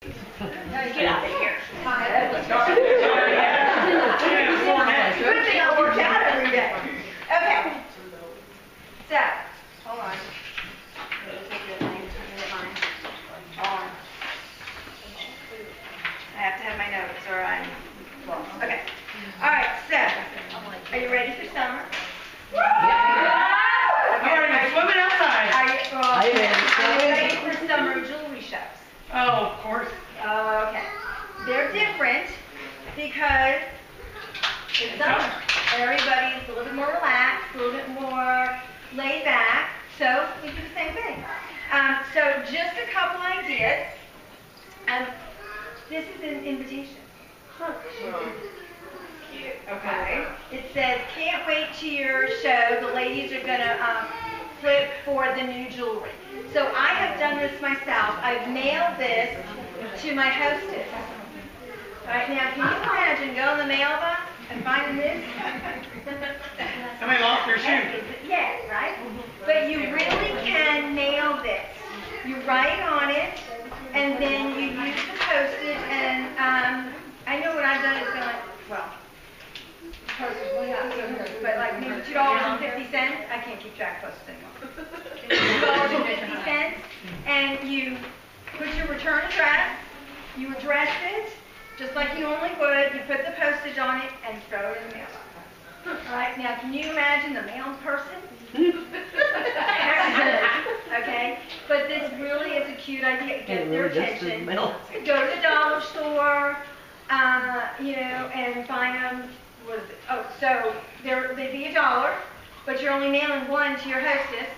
Get out of here. Good thing I work out every day. Okay. So, hold on. I have to have my notes or I'm lost. Okay. All right, so, are you ready for summer? Yeah. Alright, swimming outside. Are you ready for summer jewelry shows? Oh, of course. Okay. They're different because it's summer. Everybody's a little bit more relaxed, a little bit more laid back, so we do the same thing. So just a couple ideas. This is an invitation. Cute. Okay. It says, can't wait to your show. The ladies are going to flip for the new jewelry. So I have done this myself. I've mailed this to my hostess. All right, now can you imagine going to the mailbox and finding this? Somebody lost their shoe. Yeah, right? But you really can mail this. You write on it, and then you use the postage, and I know what I've done is going, well, postage, well, not so good, but like maybe $2.50. I can't keep track of postage anymore. $2.50, and you put your return address, you address it, just like you normally would, you put the postage on it, and throw it in the mailbox. All right, now can you imagine the mailed person? Okay, but this really is a cute idea. It gets their attention. Go to the dollar store, and find them. What is it? Oh, so they'd be $1, but you're only mailing one to your hostess,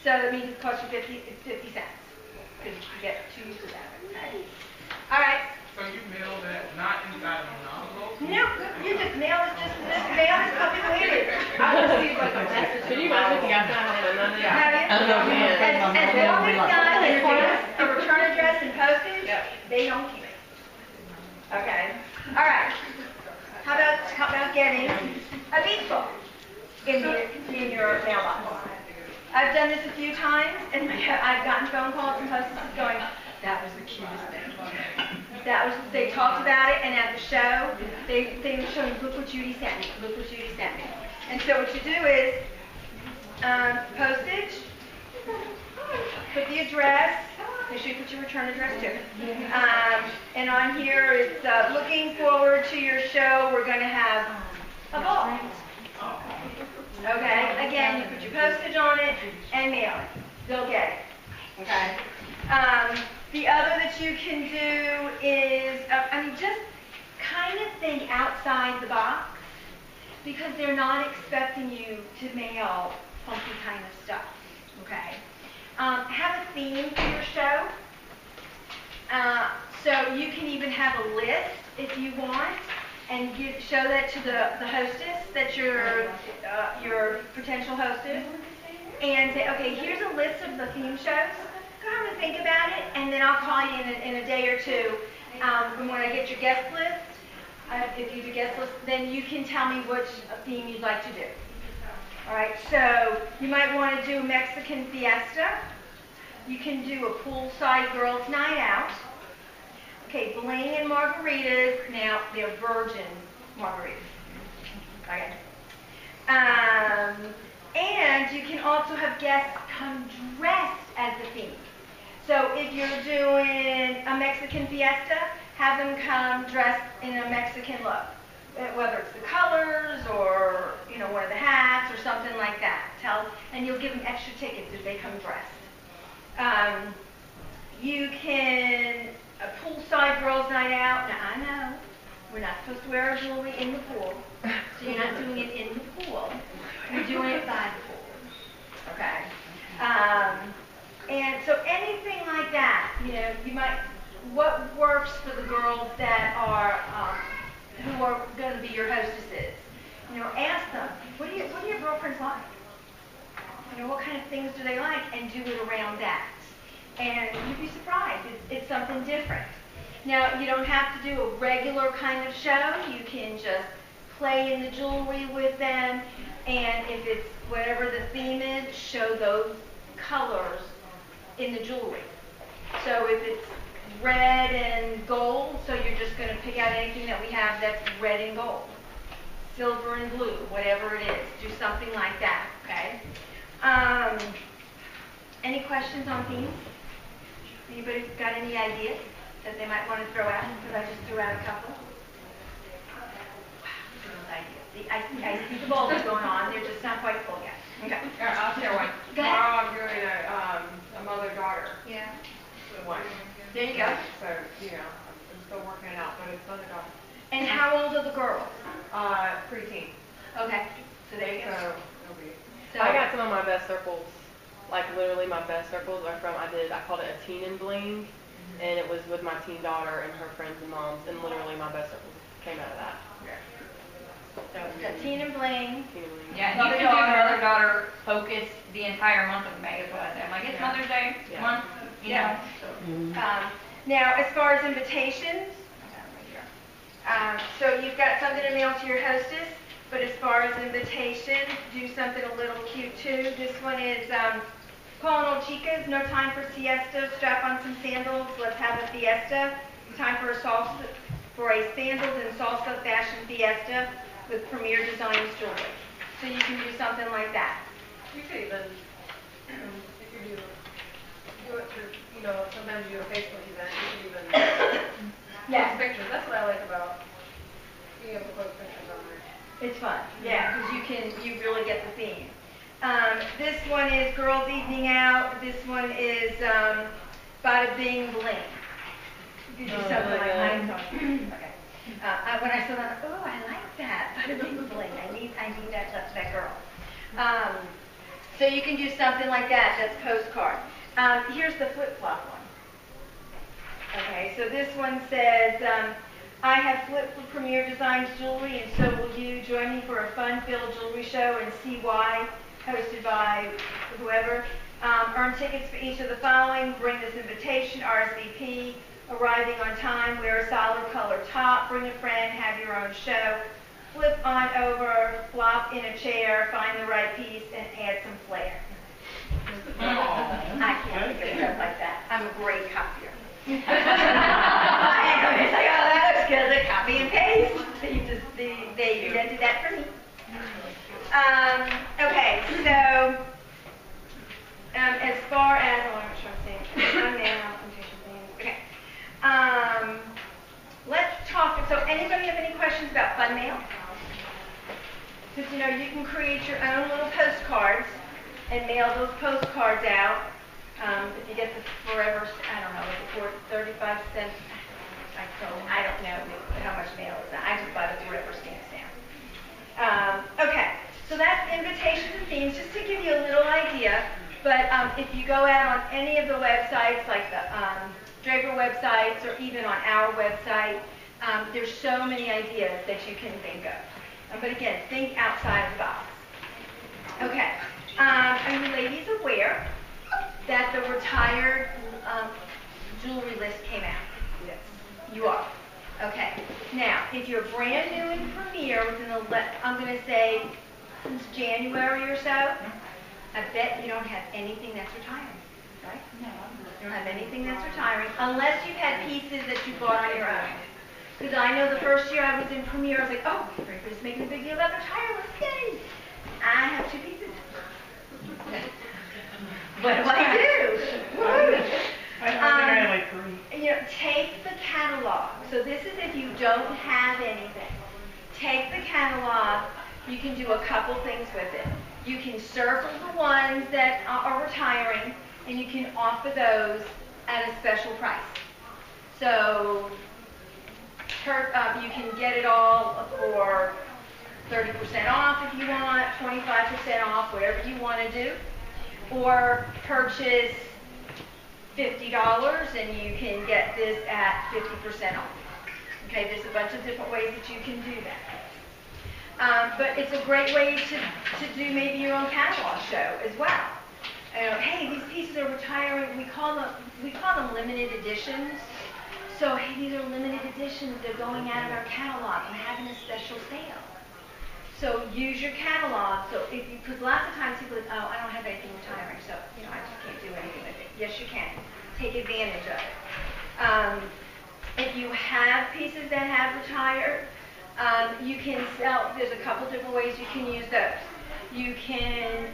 so that means it costs you 50 cents because you get 2 uses of that. Okay. All right. So you mail that not inside of an envelope? No, you just mail it. This mail is publicly weighted. I want to see like a message. Can you imagine if you got that on another? As long as got a return address and postage, they don't keep it. Okay. All right. How about getting a beach ball in your mailbox? I've done this a few times, and I've gotten phone calls from hostesses going, "That was the cutest thing." They talked about it, and at the show, they were showing, look what Judy sent me, look what Judy sent me. And so what you do is, postage, put the address, make sure you put your return address too. And on here it's, looking forward to your show, we're going to have a ball. Okay, again, you put your postage on it and mail it. They'll get it. Okay. The other that you can do is, just kind of think outside the box, because they're not expecting you to mail funky kind of stuff, okay? Have a theme for your show. So you can even have a list if you want, and show that to the hostess, that's your potential hostess, and say, okay, here's a list of the theme shows. Go ahead and think about it, and then I'll call you in a day or two. When I get your guest list, if you do guest list, then you can tell me which theme you'd like to do. All right, so you might want to do a Mexican fiesta. You can do a poolside girls' night out. Okay, bling and margaritas. Now, they're virgin margaritas. Okay. And you can also have guests come dressed as the theme. So if you're doing a Mexican fiesta, have them come dressed in a Mexican look, whether it's the colors or one of the hats or something like that. And you'll give them extra tickets if they come dressed. You can a poolside girls' night out. Now I know we're not supposed to wear our jewelry in the pool, so you're not doing it in the pool. You're doing it by the pool. Okay. And so anything like that, you might, what works for the girls that are, who are going to be your hostesses? Ask them, what do your girlfriends like? What kind of things do they like? And do it around that. And you'd be surprised. It's something different. Now, you don't have to do a regular kind of show. You can just play in the jewelry with them. And if it's whatever the theme is, show those colors in the jewelry. So if it's red and gold, so you're just going to pick out anything that we have that's red and gold. Silver and blue, whatever it is. Do something like that, okay? Any questions on themes? Anybody got any ideas that they might want to throw out? Because I just threw out a couple. I see the bulbs going on. They're just not quite full yet. Okay. I'll share one. Go ahead. Tomorrow I'm doing a mother-daughter Yeah. one. There you go. So, I'm still working it out, but it's mother-daughter. And how old are the girls? Preteen. Okay. So there you go. So, it'll be. So, I got some of my best circles, like literally my best circles are from, I called it a teen and bling, and it was with my teen daughter and her friends and moms, and literally my best circles came out of that. so teen and bling. Teen and bling. Yeah, and you can do mother-daughter focus the entire month of May is what I say. I'm like, it's Mother's Day Yeah. month, you know. So. Now, as far as invitations, so you've got something to mail to your hostess, but as far as invitations, do something a little cute too. This one is calling all chicas, no time for siesta, strap on some sandals, let's have a fiesta. Time for a sandals and salsa fashion fiesta with premier designs jewelry. So you can do something like that. You could even, if you do it through, sometimes you do a Facebook event, you could even post pictures. That's what I like about being able to post pictures on there. It's fun, yeah, because you really get the theme. This one is Girls Evening Out. This one is Bada Bing Bling. You could do something like mine. Okay. When I saw that, oh, I like that. Bada Bing Bling. I need that girl. So you can do something like that. That's postcard. Here's the flip-flop one. Okay, so this one says, I have Flip for Premier Designs Jewelry, and so will you. Join me for a fun-filled jewelry show in CY, hosted by whoever. Earn tickets for each of the following. Bring this invitation, RSVP. Arriving on time, wear a solid color top. Bring a friend, have your own show. Flip on over, flop in a chair, find the right piece, and add some flair. I can't think of stuff like that. I'm a great copier. It's like, oh, that looks good. Look, copy and paste. They invented that for me. Okay, so as far as I want to make sure I'm saying, okay. Let's talk. So, anybody have any questions about fun mail? Because you can create your own little postcards and mail those postcards out. If you get the forever, I don't know, for 35 cents. I don't know how much mail is that. I just buy the forever stamp stamp. Okay, so that's invitations and themes, just to give you a little idea. But if you go out on any of the websites, like the Draper websites, or even on our website, there's so many ideas that you can think of. But again, think outside of the box. Okay. Are you ladies aware that the retired jewelry list came out? Yes. You are. Okay. Now, if you're brand new in Premier, I'm going to say since January or so, I bet you don't have anything that's retiring, right? No. You don't have anything that's retiring, unless you've had pieces that you bought on your own. Because I know the first year I was in Premier, I was like, oh, everybody's making a big deal about retire list. Yay! I have 2 pieces. What do I do? I think I had like 3. Take the catalog. So this is if you don't have anything. Take the catalog. You can do a couple things with it. You can circle the ones that are retiring, and you can offer those at a special price. So you can get it all for 30% off if you want, 25% off, whatever you want to do. Or purchase $50 and you can get this at 50% off. Okay, there's a bunch of different ways that you can do that. But it's a great way to do maybe your own catalog show as well. Hey, these pieces are retiring. We call them limited editions. So, hey, these are limited editions. They're going out of our catalog and having a special sale. So use your catalog. So because lots of times people are like, oh, I don't have anything retiring, so I just can't do anything with it. Yes, you can. Take advantage of it. If you have pieces that have retired, you can sell, there's a couple different ways you can use those. You can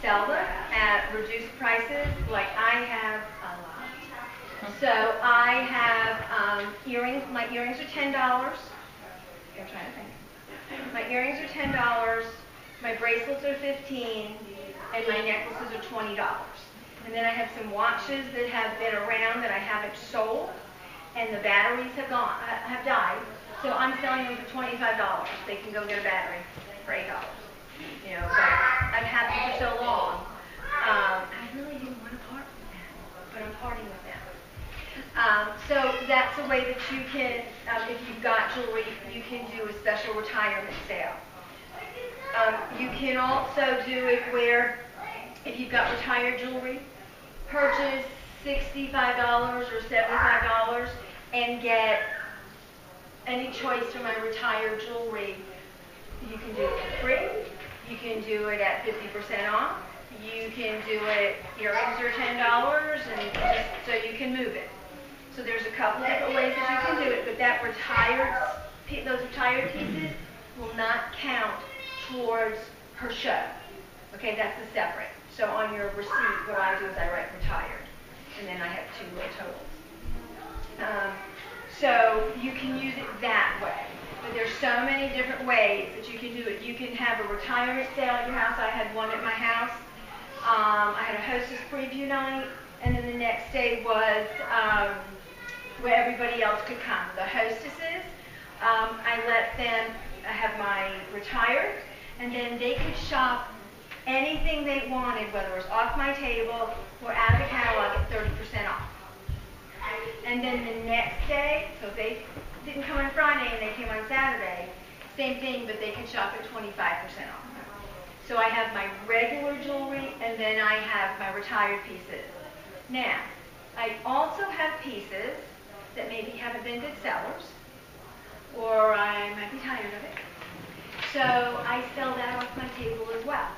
sell them at reduced prices, like I have a lot. So I have earrings, my earrings are $10. I'm trying to think. My earrings are $10, my bracelets are $15, and my necklaces are $20. And then I have some watches that have been around that I haven't sold, and the batteries have died. So I'm selling them for $25. They can go get a battery for $8. You know, but I've had them for so long. I really didn't want to part with them, but I'm parting with them. So that's a way that you can, if you've got jewelry, you can do a special retirement sale. You can also do it where, if you've got retired jewelry, purchase $65 or $75 and get any choice from my retired jewelry. You can do it for free. You can do it at 50% off. You can do it, earrings are $10, and just so you can move it. So there's a couple different ways that you can do it, but that those retired pieces will not count towards her show. Okay, that's a separate. So on your receipt, what I do is I write retired, and then I have two little totals. So you can use it that way. But there's so many different ways that you can do it. You can have a retirement sale at your house. I had one at my house. I had a hostess preview night, and then the next day was where everybody else could come. The hostesses, I let them have my retired, and then they could shop anything they wanted, whether it was off my table or out of the catalog, at 30% off. And then the next day, so if they didn't come on Friday and they came on Saturday, same thing, but they could shop at 25% off. So I have my regular jewelry, and then I have my retired pieces. Now, I also have pieces that maybe haven't been good sellers, or I might be tired of it. So I sell that off my table as well.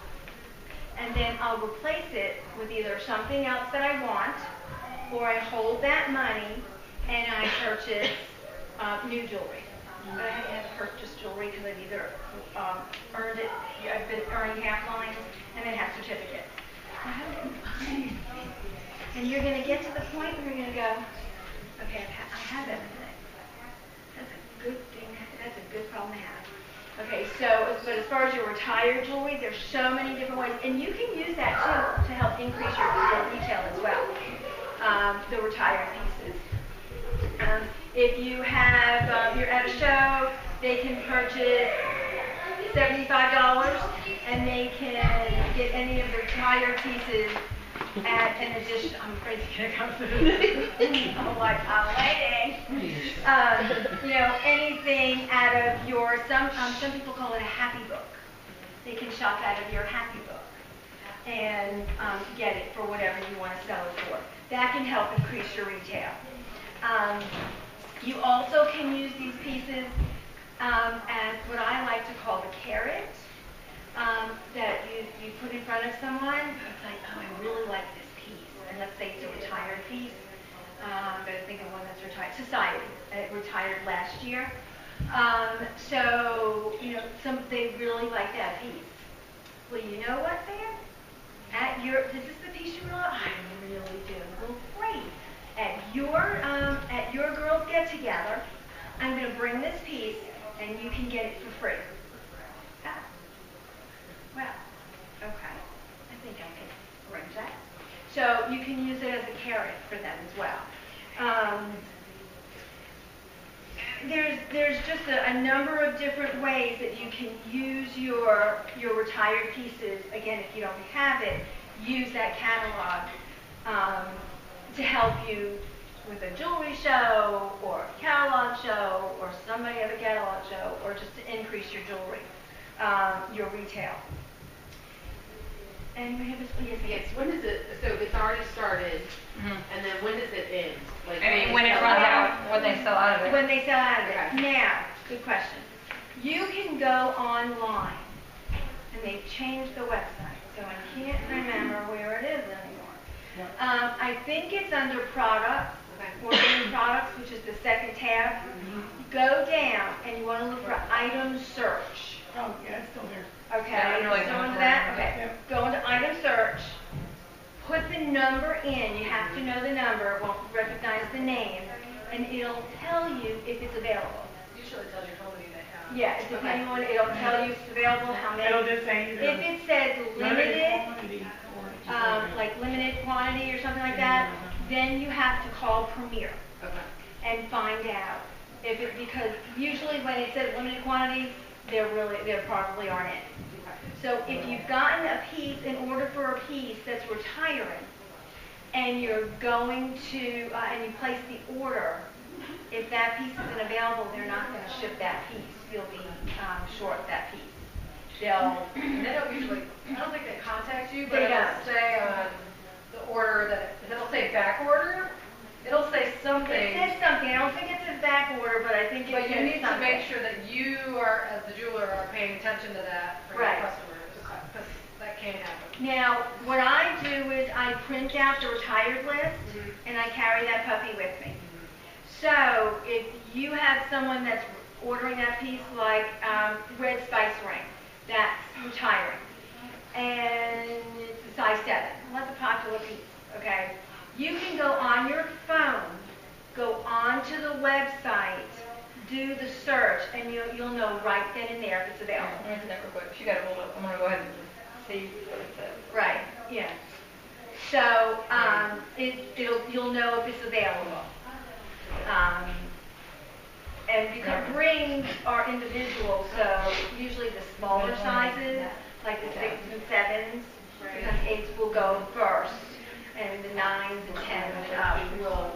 And then I'll replace it with either something else that I want, or I hold that money and I purchase new jewelry. But I have purchased jewelry because I've either earned it, I've been earning half lines, and then have certificates. And you're going to get to the point where you're going to go, okay, I have everything. That's a good thing. That's a good problem to have. Okay, so but as far as your retired jewelry, there's so many different ways, and you can use that too to help increase your retail as well. The retired pieces. If you have, you're at a show, they can purchase $75, and they can get any of the retired pieces at an addition. I'm afraid it's going to come through. I'm like, I'm waiting. You know, anything out of your, some people call it a happy book. They can shop out of your happy book and get it for whatever you want to sell it for. That can help increase your retail. You also can use these pieces as what I like to call the carrot that you put in front of someone. It's like, oh, I really like this piece. And let's say it's a retired piece. I'm going to think of one that's retired. Society. It retired last year. So, you know, they really like that piece. Well, you know what, Sam? This is the piece you really like? I really do. Well, great. At your girls' get-together, I'm going to bring this piece, and you can get it for free. Ah. Well, okay. I think I can arrange that. So you can use it as a carrot for them as well. There's just a number of different ways that you can use your retired pieces. Again, if you don't have it, use that catalog to help you with a jewelry show or a catalog show or somebody at a catalog show, or just to increase your jewelry, your retail. Anybody have a yes? Yes. When does it? So it's already started, and then when does it end? Like I mean, when it runs out, when they sell out of it. When they sell out of it. Okay. Now, good question. You can go online, and they've changed the website, so I can't remember where it is anymore. I think it's under products. Okay. ordering products, which is the second tab, go down and you want to look for item search. Oh, yeah, it's still there. Okay, Yeah, I'm really so going into for that, it. okay. Go into item search, put the number in, you have to know the number, it won't recognize the name, and it'll tell you if it's available. Usually tells you how many they have. Yeah, depending on, it'll tell you if it's available, how It'll many. just say If either it says limited, quantity or just like limited quantity or something like that, then you have to call Premier Okay. and find out if it, because usually when it says limited quantities, there probably aren't any. So if you've gotten a piece, in order for a piece that's retiring, and you're going to, and you place the order, if that piece isn't available, they're not going to ship that piece. You'll be short that piece. They'll, And they don't usually, I don't think they contact you, but They it'll don't. say on the order that, it'll say back order. It'll say something. it says something. I don't think it says back order, but I think it But you says need to something. make sure that you are, as the jeweler, are paying attention to that for your Right. customers, because that can happen. Now, what I do is I print out the retired list, and I carry that puppy with me. So if you have someone that's ordering that piece, like red spice ring, that's retiring, and it's a size 7, well, that's a popular piece, okay? You can go on your phone, go onto the website, do the search, and you'll know right then and there if it's available. I'm gonna do that real quick. She got a hold up. I'm gonna go ahead and see what it says. Right, yeah. So, you'll know if it's available. And because rings are individual, so usually the smaller sizes, like the 6s and 7s, because 8s will go first, and the 9s and 10s and up will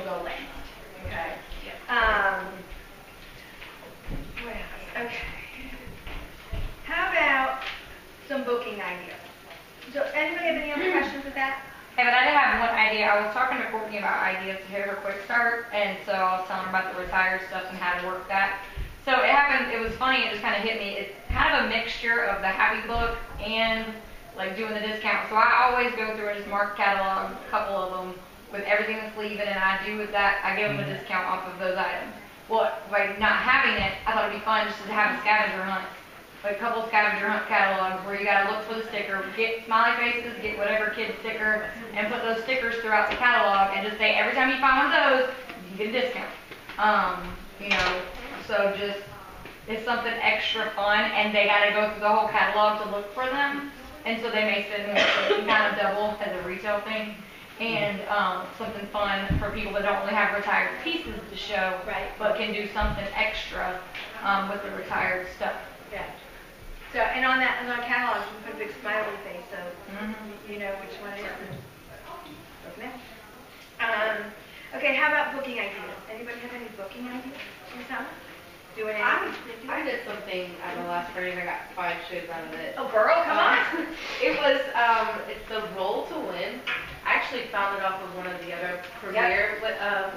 go last. Okay. What else? Okay. How about some booking ideas? So anybody have any other questions with that? Hey, but I did have one idea. I was talking to Courtney about ideas to hit her quick start, and so I was telling her about the retired stuff and how to work that. So it happened, it was funny, it just kind of hit me. It's kind of a mixture of the happy book and like doing the discount. So I always go through and just mark catalog, a couple of them, with everything that's leaving, and I do with that, I give them a discount off of those items. Well, by not having it, I thought it'd be fun just to have a scavenger hunt. Like a couple scavenger hunt catalogs where you gotta look for the sticker, get smiley faces, get whatever kid sticker, and put those stickers throughout the catalog, and just say every time you find one of those, you get a discount. You know, so just it's something extra fun, and they gotta go through the whole catalog to look for them, and so they may sit and kind of double as a retail thing. And something fun for people that don't really have retired pieces to show, Right. but can do something extra with the retired stuff. Yeah. So, and on that catalog, you can put a big smiley face, so you know which one it is. Go from there. Okay, how about booking ideas? Anybody have any booking ideas? Doing anything? I did something at the last party and I got 5 shows out of it. Oh, girl, come on. It was, it's the Roll to Win. I actually found it off of one of the other Premier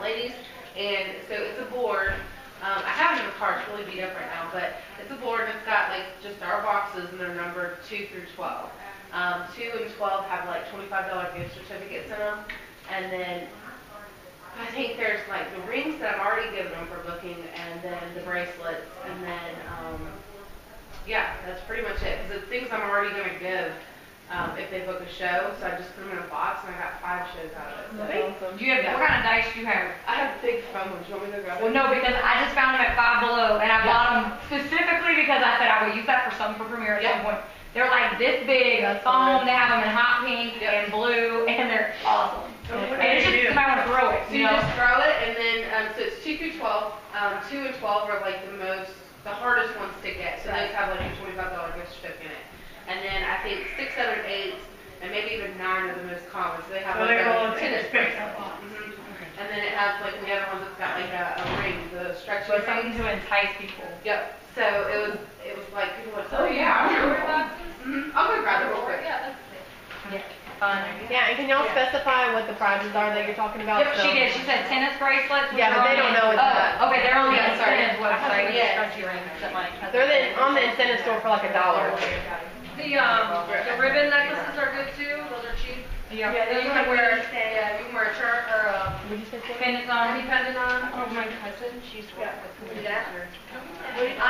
ladies. And so it's a board. I have it in the car, it's really beat up right now, but it's a board and it's got like just our boxes and they're numbered 2 through 12. 2 and 12 have like $25 gift certificates in them. And then I think there's like the rings that I've already given them for booking, and then the bracelets, and then, yeah, that's pretty much it. Because the things I'm already going to give if they book a show, so I just put them in a box, and I got 5 shows out of it. So Awesome. Do you have, what kind of dice do you have? I have big foam ones. You want me to grab Well, it? no, because I just found them at Five Below, and I bought them specifically because I said I would use that for something for premiere at some point. They're like this big, foam, they have them in hot pink and blue, and they're awesome. And it's just, you might want to throw it, So you you know? just throw it, and then, so it's 2 through 12. 2 and 12 are like the hardest ones to get. So those have like a $25 gift certificate in it. And then I think 6, 7, 8, and maybe even 9 are the most common. So they have So like they're all a tennis space. bracelet. And then it has like the other ones that's got like a ring, the stretchy So it's something ring. to entice people. Yep. So it was like people were like, oh yeah, I'm sure that. I'll go grab it real quick. Yeah, Yeah, fun. Yeah, and can y'all specify what the prizes are that you're talking about? Yep, she did. She said tennis bracelets. which Yeah, are but they on don't the- know it's that. Oh, okay, they're on the Yeah, sorry. incentives website. Yeah. Stretchy rings, something like that. They're on the incentive store for like $1. the ribbon necklaces are good too, those are cheap. Yeah. Yeah, then you can wear, yeah, you can wear a shirt or a Pendants on. any pendant on. Oh, my cousin, she's Yeah, we do that.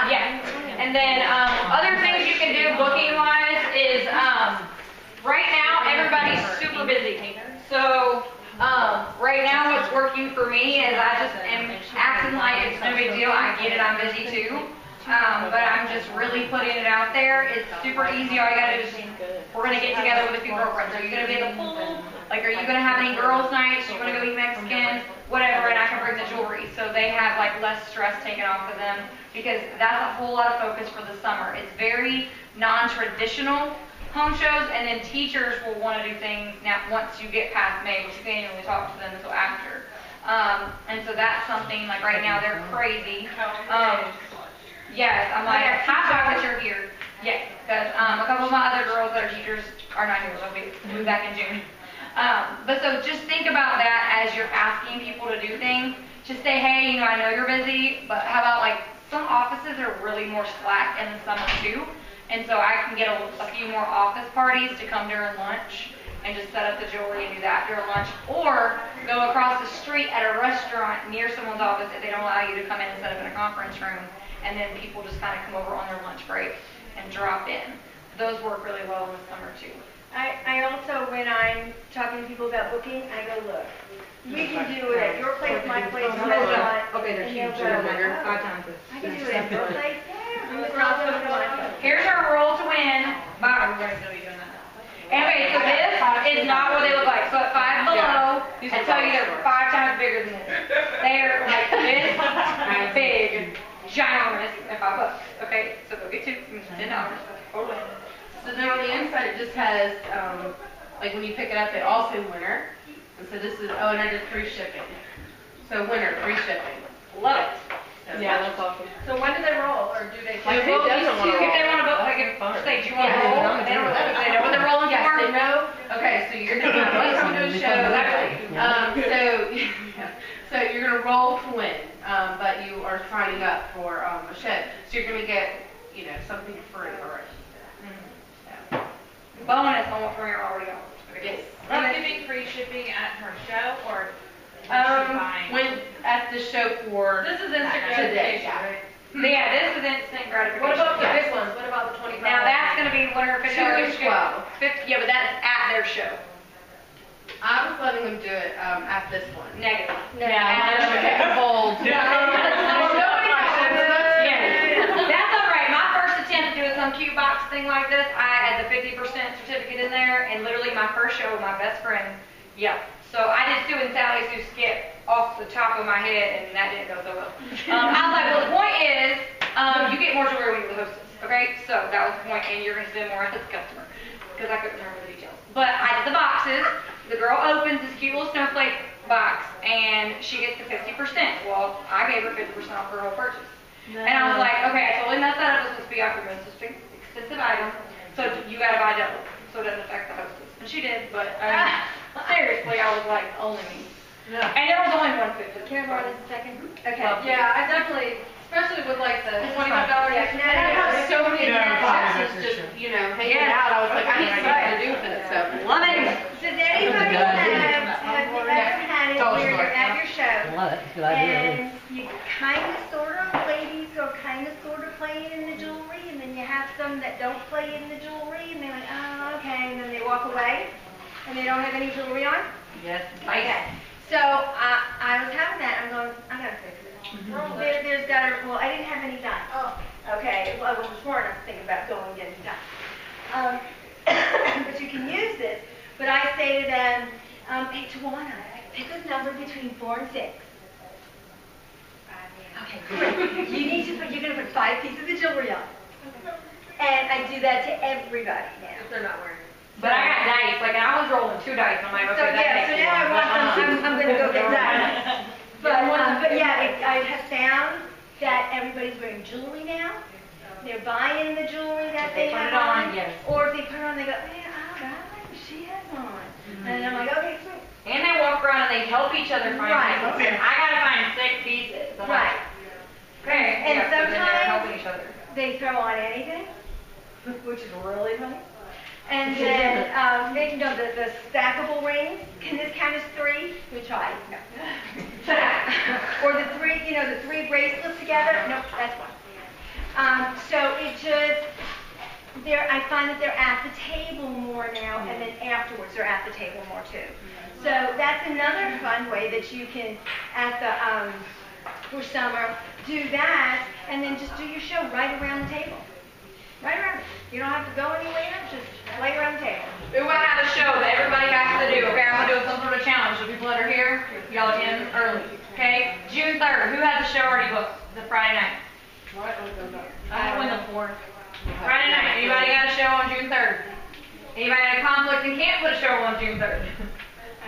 Yeah. And then, other things you can do booking wise is, right now, everybody's super busy. So, right now what's working for me is I just am acting like it's no big deal. I get it, I'm busy too. But I'm just really putting it out there. It's super easy. All you gotta do is we're gonna get together with a few girlfriends. Are you gonna be at the pool? Like, are you gonna have any girls' nights? You wanna go eat Mexican? Whatever, and I can bring the jewelry. So they have like less stress taken off of them because that's a whole lot of focus for the summer. It's very non-traditional home shows, and then teachers will wanna do things now once you get past May, which you can't even really talk to them until after. And so that's something, like right now, they're crazy. Yes, I'm like, high five that you're here. Yes, because a couple of my other girls that are teachers are not here, they'll be moved back in June. But so just think about that as you're asking people to do things. Just say, hey, I know you're busy, but how about like, some offices are really more slack in the summer too. And so I can get a few more office parties to come during lunch and just set up the jewelry and do that during lunch. Or go across the street at a restaurant near someone's office if they don't allow you to come in and set up in a conference room. And then people just kind of come over on their lunch break and drop in. Those work really well in the summer too. I also, when I'm talking to people about booking, I go, look, we can do it at your place, my place, restaurant. Okay, they're and they'll huge, go, they're bigger, "Oh, 5 times I can do it at your place, yeah. And the crowd's gonna come on. Here's our roll to win. Bye. Anyway, so this is not what they look like. So at Five Below, I tell you they're 5 times bigger than this. They're like this big, ginormous, at $5. Okay, so go get 2, $10. Totally. So then on the inside, it just has, like when you pick it up, they all say winner. And so this is, oh, and I did free shipping. So winner, free shipping. Love it. So Yeah, that's awesome. So when do they roll, or do they? Like, Who doesn't want to If they roll? want to book, like, if say, do you want to roll? They don't know. They know what they're rolling Yes, for. they know. Okay, so you're gonna do a show. So you're gonna roll to win, but you are signing up for a show. So you're gonna get, something free already. Bonus on what we're already on. Yes. Are you giving free shipping at her show or? When at the show for This is instant today. gratification, right? Yeah, this is instant gratification. What about the Yes. big ones? What about the 25? Now that's gonna be $150. 2 through 12. Yeah, but that's at their show. I was letting them do it at this one. Negative. Yeah, bold. That's all right. My first attempt at doing some cute box thing like this, I had the 50% certificate in there, and literally my first show with my best friend, yeah. So I just doing Sally Sue skip off the top of my head, and that didn't go so well. I was like, well, the point is, you get more jewelry when you're the hostess, okay? So that was the point, and you're going to spend more as a customer, because I couldn't remember the details. But I did the boxes. The girl opens this cute little snowflake box, and she gets the 50%. Well, I gave her 50% off her whole purchase. And I was like, okay, I totally messed that up. This must be off your most expensive item, so you got to buy double, so it doesn't affect the hostess. And she did, but seriously, I was like, only me. Yeah. And there was only 150. Can I borrow this a second? Okay. Yeah, I definitely, especially with like the $25 Yeah, gift. no, And I have so many Yeah, boxes just, hanging out. I was like, I need something to do with it, so. Love it. Does anybody have you ever had it where you're at your show Love it, good idea. and you kind of sort of, ladies are kind of sort of playing in the jewelry, and then you have some that don't play in the jewelry, and they're like, oh, okay, and then they walk away, and they don't have any jewelry on? Yes. Okay. So I was having that. I'm going, I gotta fix it. There's gotta, well, I didn't have any done. Oh. Okay, well, I wasn't smart enough to think about going and getting done. But you can use this. But I say to them, hey, Tawana, pick a number between 4 and 6. Okay, great. You're gonna put 5 pieces of jewelry on. And I do that to everybody now. If they're not wearing. But I got dice, like, and I was rolling 2 dice. I'm like, So okay, that yeah, so makes now I it want one. I'm gonna go get that. But yeah, I have found that everybody's wearing jewelry now. They're buying the jewelry that They they put have it on, on. yes. Or if they put it on, they go, man, I like what she has on. And I'm like, okay, sweet. And they walk around and they help each other find Right. pieces. I gotta find 6 pieces. I'm like, Right. okay. And Yeah, so then they're sometimes- helping each other. They throw on anything, which is really funny. And then, the stackable rings, can this count as 3? We try, no. Or the 3, the 3 bracelets together, nope, that's 1. So it just, I find that they're at the table more now, and then afterwards they're at the table more too. So that's another fun way that you can, at the, for summer, do that, and then just do your show right around the table. Right around. You don't have to go anywhere, just lay around the table. We want to have a show that everybody has to do. Okay, I'm going to do some sort of challenge. So people that are here, y'all in early. Okay, June 3rd. Who has the show already booked? The Friday night. I win the 4th. Friday night. Anybody got a show on June 3rd? Anybody had a conflict and can't put a show on June 3rd?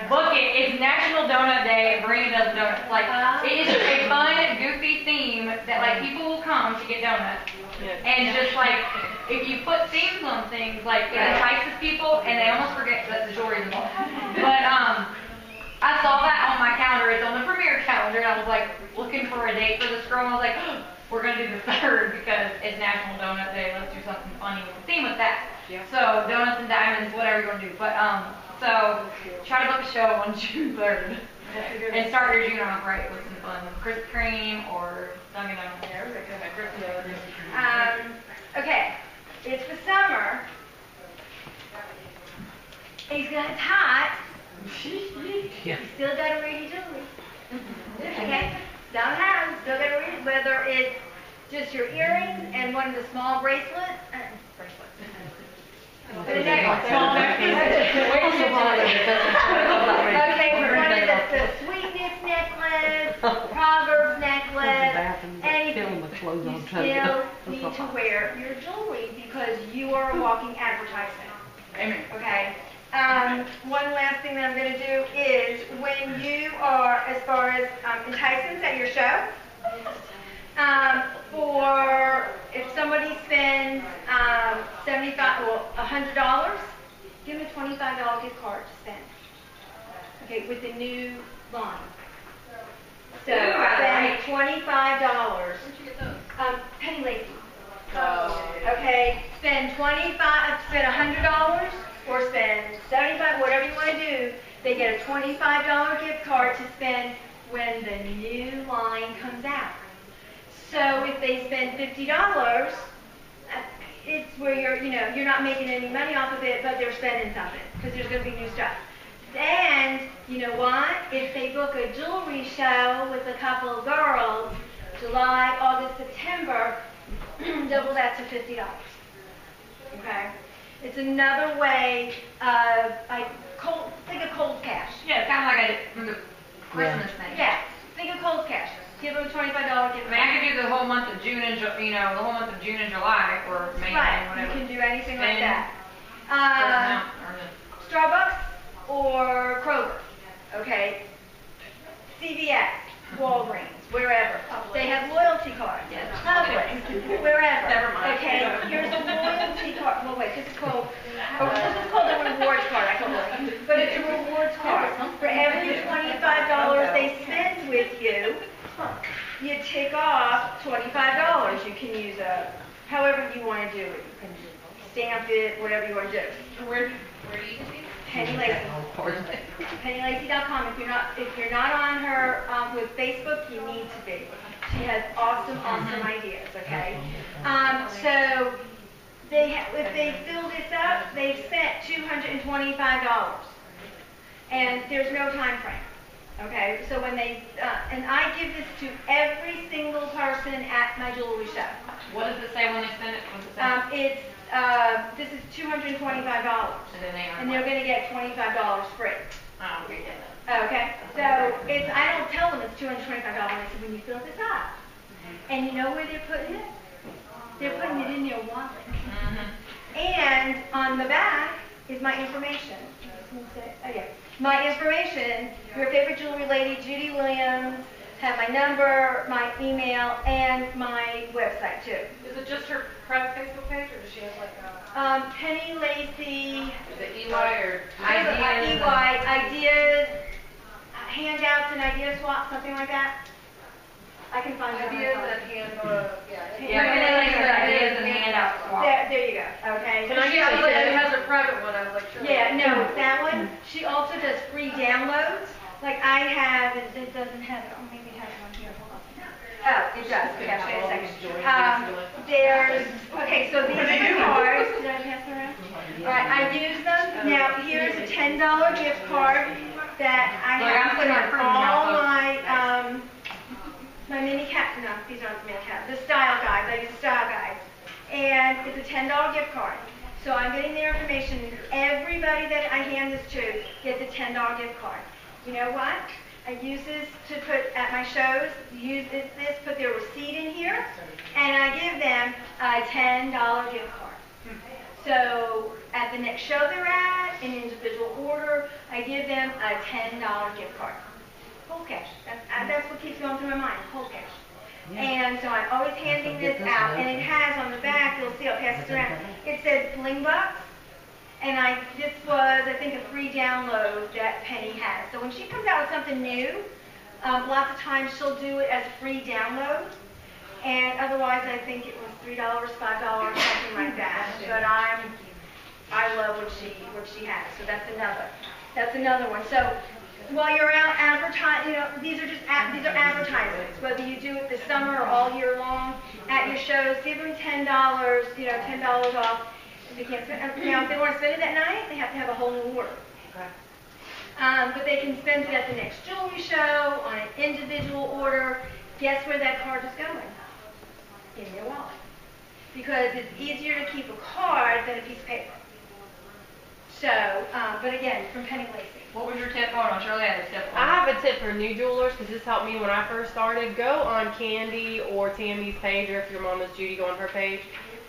Book it. It's National Donut Day. Bring donuts. Like, it is a fun, goofy theme that like people will come to get donuts. And just like, if you put themes on things, like it entices people, and they almost forget that the jewelry is involved. But I saw that on my calendar. It's on the premiere calendar, and I was like looking for a date for this girl. And I was like, oh, we're gonna do the 3rd because it's National Donut Day. Let's do something funny with the theme with that. So donuts and diamonds, whatever you want to do. But so try to book a show on June 3rd. And start your June off right with some fun Krispy Kreme or Dunkin' Donuts. Okay, it's the summer. It's hot. You still got to wear your jewelry. Okay? Sometimes still got to wear it, whether it's just your earrings and one of the small bracelets. The necklace. Small necklace. Okay, for one of the sweetness necklace, Proverbs necklace, anything. You still need to wear your jewelry because you are a walking advertisement. Amen. Okay? One last thing that I'm going to do is when you are, as far as enticements at your show, for if somebody spends $100, give them a $25 gift card to spend. Okay, with the new line. So spend $25. Where'd you get those? Penny Lacey. Okay, spend $100 or spend $75, whatever you want to do. They get a $25 gift card to spend when the new line comes out. So if they spend $50, it's where you're not making any money off of it, but they're spending something because there's going to be new stuff. And you know what? If they book a jewelry show with a couple of girls, July, August, September, double that to $50. Okay? It's another way of think of cold cash. Yeah, kind of like the Christmas thing. Yeah, think of cold cash. Give them a $25 gift card. I mean, I could do the whole month of June and the whole month of June and July, or May, Right, whatever. you can do anything like Spend that. certain amount, or the- Starbucks or Kroger, okay? CVS, Walgreens, wherever. They have loyalty cards. Publix, wherever. Never mind. Okay, here's a loyalty card. Well, wait, this is called a rewards card. I call it, but it's a rewards card. For every $25 they spend with you, you take off $25. You can use however you want to do it. You can stamp it, whatever you want to do. Where do you get these? Penny Lacey. PennyLacey.com. If you're not on her with Facebook, you need to be. She has awesome ideas. Okay. So if they fill this up, they've spent $225, and there's no time frame. Okay. So when and I give this to every single person at my jewelry show. What does it say when they send it? What does it say? This is $225, And and they're going to get $25 free. Oh, okay. Okay, so I don't tell them it's $225. I said, when you fill this up, and you know where they're putting it? They're putting it in their wallet. And on the back is my information. My information, your favorite jewelry lady, Judy Williams, have my number, my email, and my website too. Is it just her private Facebook page, or does she have like a... Penny Lacey, Is it EY or ideas, handouts and idea swap, something like that. I can find Ideas them. and hand, Yeah, Penny Lacey ideas and handouts swap. there you go, okay? Can I She get has, a like, tip? it has her private one, I was like, sure. Yeah, no, that one, she also does free downloads. Like I have, it doesn't have it, oh, maybe it has one here, hold on. Oh, it does, okay, wait a second. There's, okay, so these are the cards, did I pass them around? All right, I use them, now here's a $10 gift card that I Like, have I'm put putting on my print now, all folks. my mini cap, no, these aren't the mini cap, the style guides, I use style guides. And it's a $10 gift card. So I'm getting their information, everybody that I hand this to gets a $10 gift card. You know what? I use this to put at my shows, use this, put their receipt in here, and I give them a $10 gift card. So at the next show they're at, in individual order, I give them a $10 gift card. Whole cash. That's what keeps going through my mind, whole cash. And so I'm always handing this out, and it has on the back, you'll see, I'll pass it around, it says Bling Bucks, and this was, I think, a free download that Penny has. So when she comes out with something new, lots of times she'll do it as a free download, and otherwise I think it was $3, $5, something like that. But I love what she has, so that's another one. So while you're out advertising, these are advertisements. Whether you do it this summer or all year long at your shows, give them $10, $10 off. If they can't spend, now if they want to spend it that night, they have to have a whole new order. Okay. But they can spend it at the next jewelry show, on an individual order. Guess where that card is going? In your wallet. Because it's easier to keep a card than a piece of paper. So, but again, from Penny Lacey. What was your tip? Hold on, Shirley had a tip. I have a tip for new jewelers because this helped me when I first started. Go on Candy or Tammy's page, or if your mom is Judy, go on her page.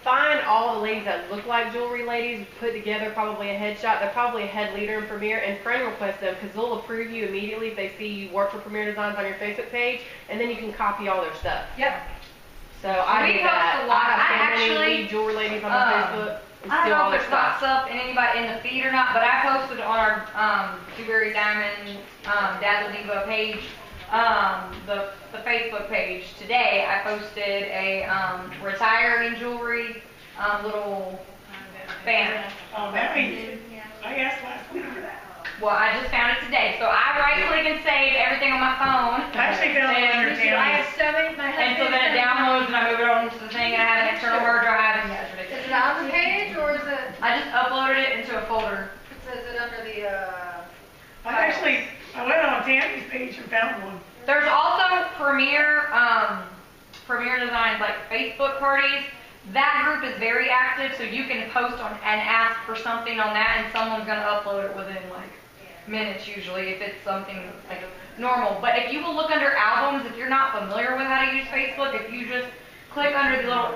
Find all the ladies that look like jewelry ladies, put together probably a headshot. They're probably a head leader in Premier, and friend request them because they'll approve you immediately if they see you work for Premier Designs on your Facebook page, and then you can copy all their stuff. Yep. So I We do post that. a lot. I have so I many actually, lead jewelry ladies on my Facebook. And I don't steal all know their if there's stuff. lots up in anybody in the feed or not, but I posted on our Dewberry Diamond Dazzle Diva page, the Facebook page today. I posted a retiring jewelry little banner. Oh, that means, I asked last week for that. Well, I just found it today, so I right click and save everything on my phone. I actually found it under I have Tammy's. so many, my And so husband. then it downloads and I move it on to the thing and I have an external hard drive and yeah, it's Is ridiculous. it on the page, or is it, I just uploaded it into a folder. is it under the, I went on Tammy's page and found one. There's also Premier Designs, like Facebook parties. That group is very active, so you can post on and ask for something on that, and someone's gonna upload it within like minutes usually if it's something like normal. But if you will look under albums, if you're not familiar with how to use Facebook, if you just click under the little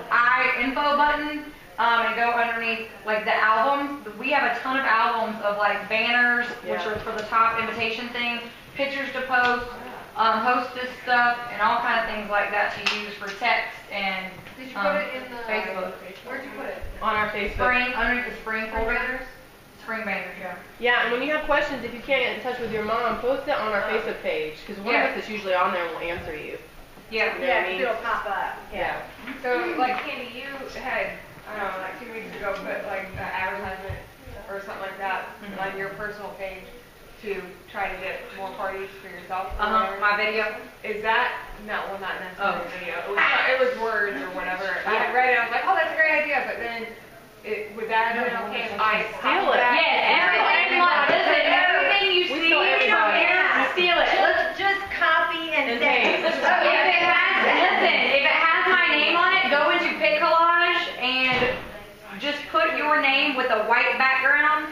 info button and go underneath like the albums, we have a ton of albums of like banners, which are for the top invitation things, pictures to post, hostess stuff, and all kind of things like that to use for text and did you put it in the, Facebook. where'd you put it? On our Facebook. Spring, underneath the spring folder. Spring banners, yeah. Yeah, and when you have questions, if you can't get in touch with your mom, post it on our Facebook page because one of us is usually on there and will answer you. Yeah. You know what I Yeah, 'cause mean? it'll pop up. Yeah. So, like, Candy, you had, I don't know, like 2 weeks ago, put like an advertisement or something like that on your personal page to try to get more parties for yourself. or whatever. My video. Is that, no, well, not necessarily a video. It was words or whatever. I read it, I was like, oh, that's a great idea, but then, would that have been okay if I Steal it. Yeah, everything, listen, everything you We see, steal everybody. you steal it. Let's just copy and And save. paste. If it has my name on it, go into Pic Collage and just put your name with a white background,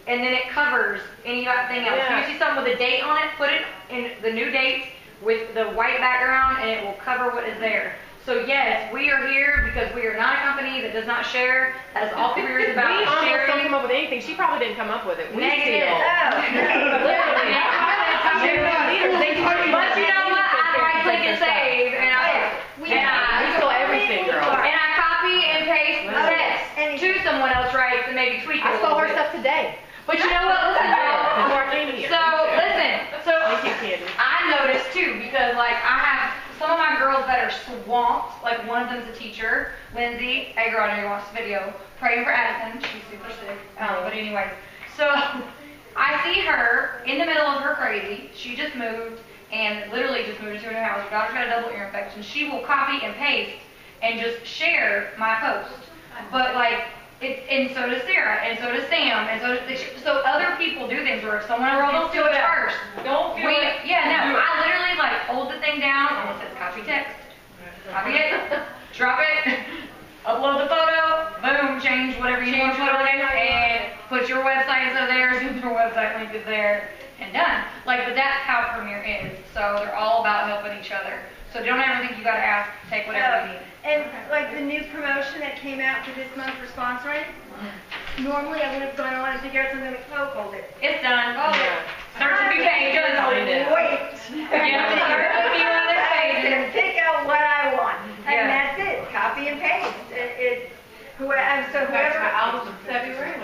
and then it covers anything else. Yeah. If you see something with a date on it, put it in the new dates with the white background, and it will cover what is there. So yes, we are here because we are not a company that does not share. That is all Career is about, We almost don't sharing. come up with anything. She probably didn't come up with it. We Negative. steal. Literally. But you know what? I right click and save, and I We steal everything, girl. and I copy and paste the text to someone else writes and maybe tweak it. I a stole little her bit. stuff today. But you know what? Listen, y'all. More than here. So listen. So Thank you, Candy. I noticed too because like I have some of my girls that are swamped, like one of them's a teacher, Lindsay, hey girl, I know you watched the video, praying for Addison, she's super sick, but anyways, so I see her in the middle of her crazy, she just moved, and literally just moved into a new house, her daughter's got a double ear infection, she will copy and paste and just share my post, but like, and so does Sarah, and so does Sam, and so other people do things where if someone else do it first, Don't feel it. yeah, no, I literally like hold the thing down and it says copy text, copy it, drop it, upload the photo, boom, change whatever you want to put on there, and put your website so there, your website link is there, and done. Like, but that's how Premiere is. So they're all about helping each other. So don't ever think you gotta ask, take whatever you need. And like the new promotion that came out for this month for sponsoring, normally I would have gone on and figured out something like, oh, hold it. It's done. Oh, Search a few pages. Wait. Yeah, search a few other pages. And pick out what I want. Yeah. And that's it. Copy and paste. Whoever. album in February,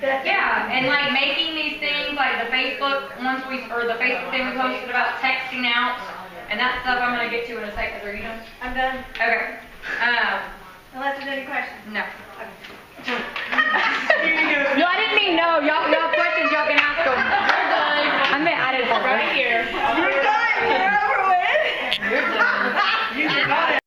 Yeah, and like making these things, like the Facebook the Facebook thing we posted about texting out, and that stuff I'm gonna get to in a second. Are you done? I'm done. Okay. Unless there's any questions. No.